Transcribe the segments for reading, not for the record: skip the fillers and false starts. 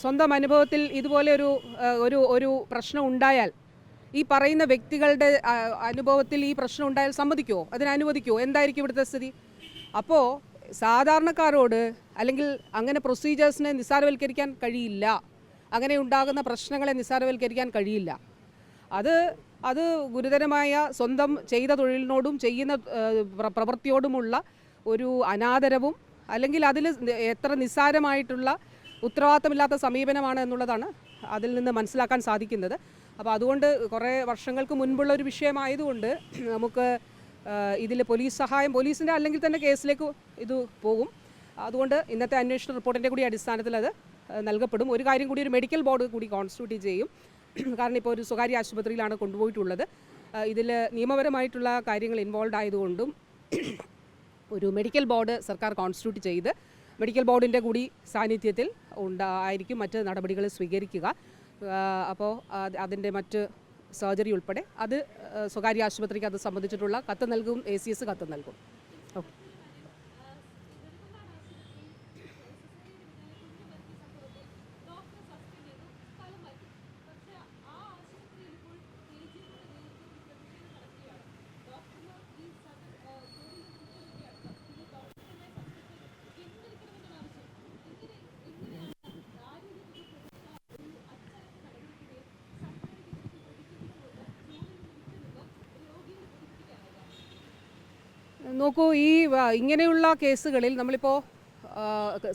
സ്വന്തം അനുഭവത്തിൽ ഇതുപോലെ ഒരു പ്രശ്നം ഉണ്ടായാൽ ഈ പറയുന്ന വ്യക്തികളുടെ അനുഭവത്തിൽ ഈ പ്രശ്നം ഉണ്ടായാൽ സമ്മതിക്കുമോ, അതിനനുവദിക്കുമോ? എന്തായിരിക്കും ഇവിടുത്തെ സ്ഥിതി? അപ്പോൾ സാധാരണക്കാരോട് അല്ലെങ്കിൽ അങ്ങനെ പ്രൊസീജിയേഴ്സിനെ നിസ്സാരവൽക്കരിക്കാൻ കഴിയില്ല, അങ്ങനെ ഉണ്ടാകുന്ന പ്രശ്നങ്ങളെ നിസ്സാരവൽക്കരിക്കാൻ കഴിയില്ല. അത് ഗുരുതരമായ സ്വന്തം ചെയ്ത തൊഴിലിനോടും ചെയ്യുന്ന പ്രവൃത്തിയോടുമുള്ള ഒരു അനാദരവും അല്ലെങ്കിൽ അതിൽ എത്ര നിസ്സാരമായിട്ടുള്ള ഉത്തരവാദിത്തമില്ലാത്ത സമീപനമാണ് എന്നുള്ളതാണ് അതിൽ നിന്ന് മനസ്സിലാക്കാൻ സാധിക്കുന്നത്. അപ്പോൾ അതുകൊണ്ട് കുറേ വർഷങ്ങൾക്ക് മുൻപുള്ള ഒരു വിഷയമായതുകൊണ്ട് നമുക്ക് ഇതിൽ പോലീസ് സഹായം, പോലീസിൻ്റെ അല്ലെങ്കിൽ തന്നെ കേസിലേക്ക് ഇത് പോകും. അതുകൊണ്ട് ഇന്നത്തെ അന്വേഷണ റിപ്പോർട്ടിൻ്റെ കൂടി അടിസ്ഥാനത്തിൽ അത് നൽകപ്പെടും. ഒരു കാര്യം കൂടി, ഒരു മെഡിക്കൽ ബോർഡ് കൂടി കോൺസ്റ്റിറ്റ്യൂട്ട് ചെയ്യും. കാരണം ഇപ്പോൾ ഒരു സ്വകാര്യ ആശുപത്രിയിലാണ് കൊണ്ടുപോയിട്ടുള്ളത്. ഇതിൽ നിയമപരമായിട്ടുള്ള കാര്യങ്ങൾ ഇൻവോൾവ് ആയതുകൊണ്ടും ഒരു മെഡിക്കൽ ബോർഡ് സർക്കാർ കോൺസ്റ്റിറ്റ്യൂട്ട് ചെയ്ത് മെഡിക്കൽ ബോർഡിൻ്റെ കൂടി സാന്നിധ്യത്തിൽ ആയിരിക്കും മറ്റ് നടപടികൾ സ്വീകരിക്കുക. അപ്പോൾ അതിൻ്റെ മറ്റ് സർജറി ഉൾപ്പെടെ അത് സ്വകാര്യ ആശുപത്രിക്ക് അത് സംബന്ധിച്ചിട്ടുള്ള കത്ത് നൽകും, ACS കത്ത് നൽകും. ഓക്കെ. നോക്കൂ, ഇങ്ങനെയുള്ള കേസുകളിൽ നമ്മളിപ്പോൾ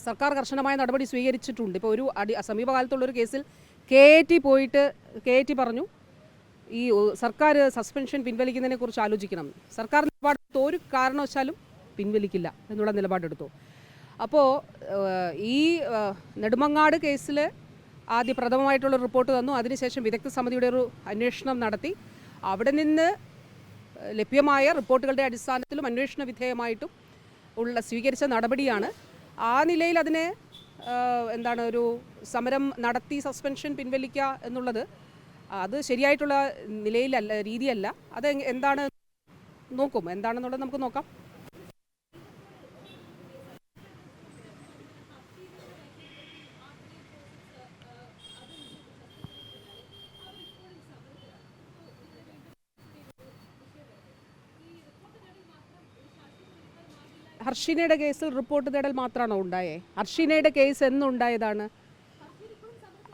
സർക്കാർ കർശനമായ നടപടി സ്വീകരിച്ചിട്ടുണ്ട്. ഇപ്പോൾ ഒരു സമീപകാലത്തുള്ളൊരു കേസിൽ KAT പറഞ്ഞു ഈ സർക്കാർ സസ്പെൻഷൻ പിൻവലിക്കുന്നതിനെ കുറിച്ച് ആലോചിക്കണം. സർക്കാർ നിലപാടെടുത്തു, ഒരു കാരണവശാലും പിൻവലിക്കില്ല എന്നുള്ള നിലപാടെടുത്തു. അപ്പോൾ ഈ നെടുമങ്ങാട് കേസിൽ ആദ്യ പ്രഥമമായിട്ടുള്ള റിപ്പോർട്ട് തന്നു. അതിനുശേഷം വിദഗ്ധ സമിതിയുടെ ഒരു അന്വേഷണം നടത്തി. അവിടെ നിന്ന് ലഭ്യമായ റിപ്പോർട്ടുകളുടെ അടിസ്ഥാനത്തിലും അന്വേഷണ വിധേയമായിട്ടും സ്വീകരിച്ച നടപടിയാണ്. ആ നിലയിൽ അതിനെ ഒരു സമരം നടത്തി സസ്പെൻഷൻ പിൻവലിക്കുക എന്നുള്ളത് അത് ശരിയായിട്ടുള്ള നിലയിലല്ല, രീതിയല്ല. അത് എന്താണെന്നുള്ളത് നമുക്ക് നോക്കാം. ഹർഷിനയുടെ കേസിൽ റിപ്പോർട്ട് തേടൽ മാത്രമാണോ ഉണ്ടായേ? ഹർഷിനയുടെ കേസ് എന്നുണ്ടായതാണ്?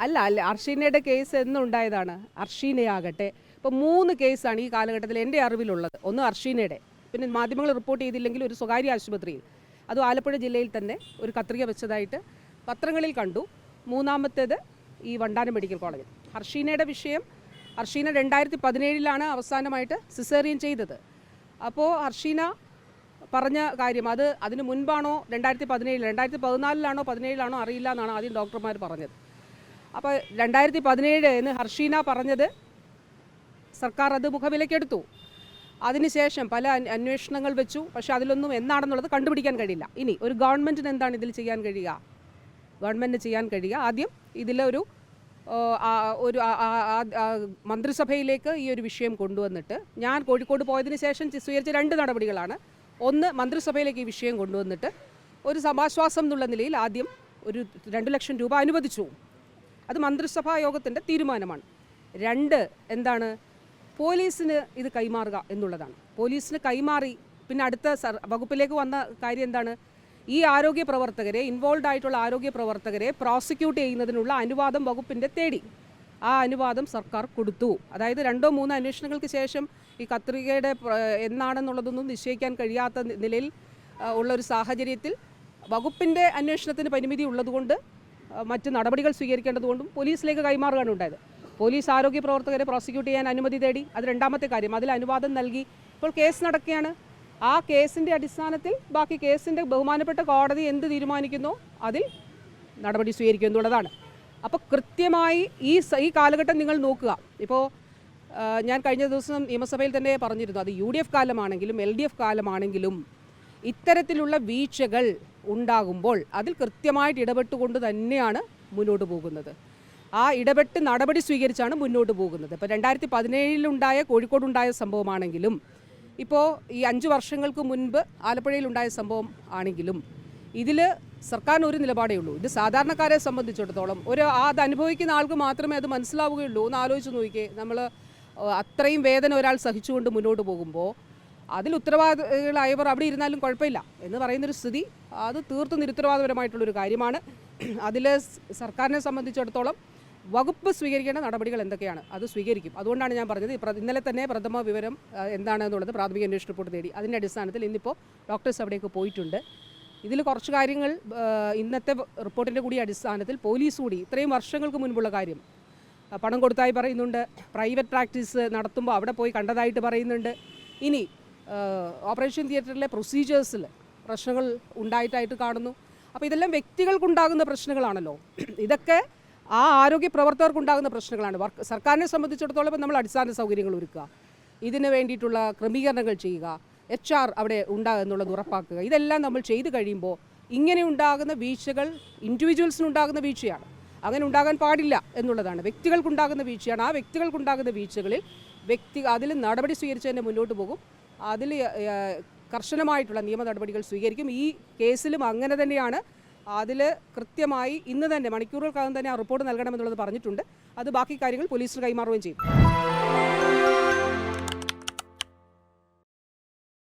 അല്ല, ഹർഷിനയുടെ കേസ് എന്നുണ്ടായതാണ്? ഹർഷിനയാകട്ടെ ഇപ്പോൾ 3 കേസാണ് ഈ കാലഘട്ടത്തിൽ എൻ്റെ അറിവിലുള്ളത്. ഒന്ന് ഹർഷിനയുടെ, പിന്നെ മാധ്യമങ്ങൾ റിപ്പോർട്ട് ചെയ്തില്ലെങ്കിൽ ഒരു സ്വകാര്യ ആശുപത്രിയിൽ, അതും ആലപ്പുഴ ജില്ലയിൽ തന്നെ ഒരു കത്രിക വെച്ചതായിട്ട് പത്രങ്ങളിൽ കണ്ടു. മൂന്നാമത്തേത് ഈ വണ്ടാനം മെഡിക്കൽ കോളേജിൽ. ഹർഷിനയുടെ വിഷയം, ഹർഷിന 2017 അവസാനമായിട്ട് സിസേറിയൻ ചെയ്തത്. അപ്പോൾ ഹർഷിന പറഞ്ഞ കാര്യം അതിന് മുൻപാണോ 2017, 2014 17 അറിയില്ല എന്നാണ് ആദ്യം ഡോക്ടർമാർ പറഞ്ഞത്. അപ്പോൾ 2017 ഹർഷീന പറഞ്ഞത് സർക്കാർ അത് മുഖവിലക്കെടുത്തു. അതിനുശേഷം പല അന്വേഷണങ്ങൾ വെച്ചു. പക്ഷേ അതിലൊന്നും എന്താണെന്നുള്ളത് കണ്ടുപിടിക്കാൻ കഴിയില്ല. ഇനി ഒരു ഗവൺമെൻറ്റിന് എന്താണ് ഇതിൽ ചെയ്യാൻ കഴിയുക? ഗവൺമെൻറ്റിന് ചെയ്യാൻ കഴിയുക, ആദ്യം ഇതിലൊരു മന്ത്രിസഭയിലേക്ക് ഈ ഒരു വിഷയം കൊണ്ടുവന്നിട്ട്, ഞാൻ കോഴിക്കോട് പോയതിന് ശേഷം സ്വീകരിച്ച 2 നടപടികളാണ്. ഒന്ന്, മന്ത്രിസഭയിലേക്ക് ഈ വിഷയം കൊണ്ടുവന്നിട്ട് ഒരു സമാശ്വാസം എന്നുള്ള നിലയിൽ ആദ്യം ഒരു 2 ലക്ഷം രൂപ അനുവദിച്ചു. അത് മന്ത്രിസഭാ യോഗത്തിൻ്റെ തീരുമാനമാണ്. 2, പോലീസിന് ഇത് കൈമാറുക എന്നുള്ളതാണ്. പോലീസിന് കൈമാറി പിന്നെ അടുത്ത വകുപ്പിലേക്ക് വന്ന കാര്യം എന്താണ്? ഈ ആരോഗ്യ പ്രവർത്തകരെ, ഇൻവോൾവ് ആയിട്ടുള്ള ആരോഗ്യ പ്രവർത്തകരെ പ്രോസിക്യൂട്ട് ചെയ്യുന്നതിനുള്ള അനുവാദം വകുപ്പിൻ്റെ തേടി. ആ അനുവാദം സർക്കാർ കൊടുത്തു. അതായത് 2-3 അന്വേഷണങ്ങൾക്ക് ശേഷം ഈ കത്രികയുടെ എന്നാണെന്നുള്ളതൊന്നും നിശ്ചയിക്കാൻ കഴിയാത്ത നിലയിൽ ഉള്ളൊരു സാഹചര്യത്തിൽ വകുപ്പിൻ്റെ അന്വേഷണത്തിന് പരിമിതി ഉള്ളതുകൊണ്ട് മറ്റ് നടപടികൾ സ്വീകരിക്കേണ്ടതുകൊണ്ടും പോലീസിലേക്ക് കൈമാറുകയാണ് ഉണ്ടായത്. പോലീസ് ആരോഗ്യ പ്രവർത്തകരെ പ്രോസിക്യൂട്ട് ചെയ്യാൻ അനുമതി തേടി. അത് 2ാമത്തെ കാര്യം. അതിൽ അനുവാദം നൽകി. ഇപ്പോൾ കേസ് നടക്കുകയാണ്. ആ കേസിൻ്റെ അടിസ്ഥാനത്തിൽ ബാക്കി കേസിൻ്റെ ബഹുമാനപ്പെട്ട കോടതി എന്ത് തീരുമാനിക്കുന്നോ അതിൽ നടപടി സ്വീകരിക്കും എന്നുള്ളതാണ്. അപ്പോൾ കൃത്യമായി ഈ കാലഘട്ടം നിങ്ങൾ നോക്കുക. ഇപ്പോൾ ഞാൻ കഴിഞ്ഞ ദിവസം നിയമസഭയിൽ തന്നെ പറഞ്ഞിരുന്നു, അത് UDF കാലമാണെങ്കിലും LDF കാലമാണെങ്കിലും ഇത്തരത്തിലുള്ള വീഴ്ചകൾ ഉണ്ടാകുമ്പോൾ അതിൽ കൃത്യമായിട്ട് ഇടപെട്ടുകൊണ്ട് തന്നെയാണ് മുന്നോട്ട് പോകുന്നത്. ആ ഇടപെട്ട് നടപടി സ്വീകരിച്ചാണ് മുന്നോട്ട് പോകുന്നത്. ഇപ്പോൾ 2017 കോഴിക്കോടുണ്ടായ സംഭവമാണെങ്കിലും, ഇപ്പോൾ ഈ 5 വർഷങ്ങൾക്ക് മുൻപ് ആലപ്പുഴയിലുണ്ടായ സംഭവം ആണെങ്കിലും ഇതിൽ സർക്കാരിന് ഒരു നിലപാടേ ഉള്ളൂ. ഇത് സാധാരണക്കാരെ സംബന്ധിച്ചിടത്തോളം അത് അനുഭവിക്കുന്ന ആൾക്ക് മാത്രമേ അത് മനസ്സിലാവുകയുള്ളൂ. ഒന്ന് ആലോചിച്ച് നോക്കിയേ, നമ്മൾ അത്രയും വേദന ഒരാൾ സഹിച്ചുകൊണ്ട് മുന്നോട്ട് പോകുമ്പോൾ അതിൽ ഉത്തരവാദികളായവർ അവിടെ ഇരുന്നാലും കുഴപ്പമില്ല എന്ന് പറയുന്നൊരു സ്ഥിതി അത് തീർത്തും നിരുത്തരവാദപരമായിട്ടുള്ളൊരു കാര്യമാണ്. അതിൽ സർക്കാരിനെ സംബന്ധിച്ചിടത്തോളം വകുപ്പ് സ്വീകരിക്കേണ്ട നടപടികൾ എന്തൊക്കെയാണ് അത് സ്വീകരിക്കും. അതുകൊണ്ടാണ് ഞാൻ പറഞ്ഞത് ഇന്നലെ തന്നെ പ്രഥമ വിവരം എന്താണെന്നുള്ളത് പ്രാഥമിക അന്വേഷണ റിപ്പോർട്ട് തേടി. അതിൻ്റെ അടിസ്ഥാനത്തിൽ ഇന്നിപ്പോൾ ഡോക്ടേഴ്സ് അവിടേക്ക് പോയിട്ടുണ്ട്. ഇതിൽ കുറച്ച് കാര്യങ്ങൾ ഇന്നത്തെ റിപ്പോർട്ടിൻ്റെ കൂടി അടിസ്ഥാനത്തിൽ പോലീസ് കൂടി ഇത്രയും വർഷങ്ങൾക്ക് മുൻപുള്ള കാര്യം പണം കൊടുത്തായി പറയുന്നുണ്ട്, പ്രൈവറ്റ് പ്രാക്ടീസ് നടത്തുമ്പോൾ അവിടെ പോയി കണ്ടതായിട്ട് പറയുന്നുണ്ട്. ഇനി ഓപ്പറേഷൻ തിയേറ്ററിലെ പ്രൊസീജിയേഴ്സിൽ പ്രശ്നങ്ങൾ ഉണ്ടായിട്ടായിട്ട് കാണുന്നു. അപ്പോൾ ഇതെല്ലാം വ്യക്തികൾക്കുണ്ടാകുന്ന പ്രശ്നങ്ങളാണല്ലോ. ഇതൊക്കെ ആ ആരോഗ്യ പ്രവർത്തകർക്കുണ്ടാകുന്ന പ്രശ്നങ്ങളാണ്. സർക്കാരിനെ സംബന്ധിച്ചിടത്തോളം നമ്മൾ അടിസ്ഥാന സൗകര്യങ്ങൾ ഒരുക്കുക, ഇതിന് വേണ്ടിയിട്ടുള്ള ക്രമീകരണങ്ങൾ ചെയ്യുക, HR അവിടെ ഉണ്ടാകുന്നുള്ളത് ഉറപ്പാക്കുക. ഇതെല്ലാം നമ്മൾ ചെയ്തു കഴിയുമ്പോൾ ഇങ്ങനെ ഉണ്ടാകുന്ന വീഴ്ചകൾ ഇൻഡിവിജ്വൽസിനുണ്ടാകുന്ന വീഴ്ചയാണ്, അങ്ങനെ ഉണ്ടാകാൻ പാടില്ല എന്നുള്ളതാണ്. വ്യക്തികൾക്കുണ്ടാകുന്ന വീഴ്ചയാണ്. ആ വ്യക്തികൾക്കുണ്ടാകുന്ന വീഴ്ചകളിൽ അതിൽ നടപടി സ്വീകരിച്ച് തന്നെ മുന്നോട്ട് പോകും. അതിൽ കർശനമായിട്ടുള്ള നിയമ നടപടികൾ സ്വീകരിക്കും. ഈ കേസിലും അങ്ങനെ തന്നെയാണ്. അതിൽ കൃത്യമായി ഇന്ന് തന്നെ മണിക്കൂറുകൾക്കകം തന്നെ ആ റിപ്പോർട്ട് നൽകണമെന്നുള്ളത് പറഞ്ഞിട്ടുണ്ട്. അത് ബാക്കി കാര്യങ്ങൾ പോലീസിന് കൈമാറുകയും ചെയ്യും.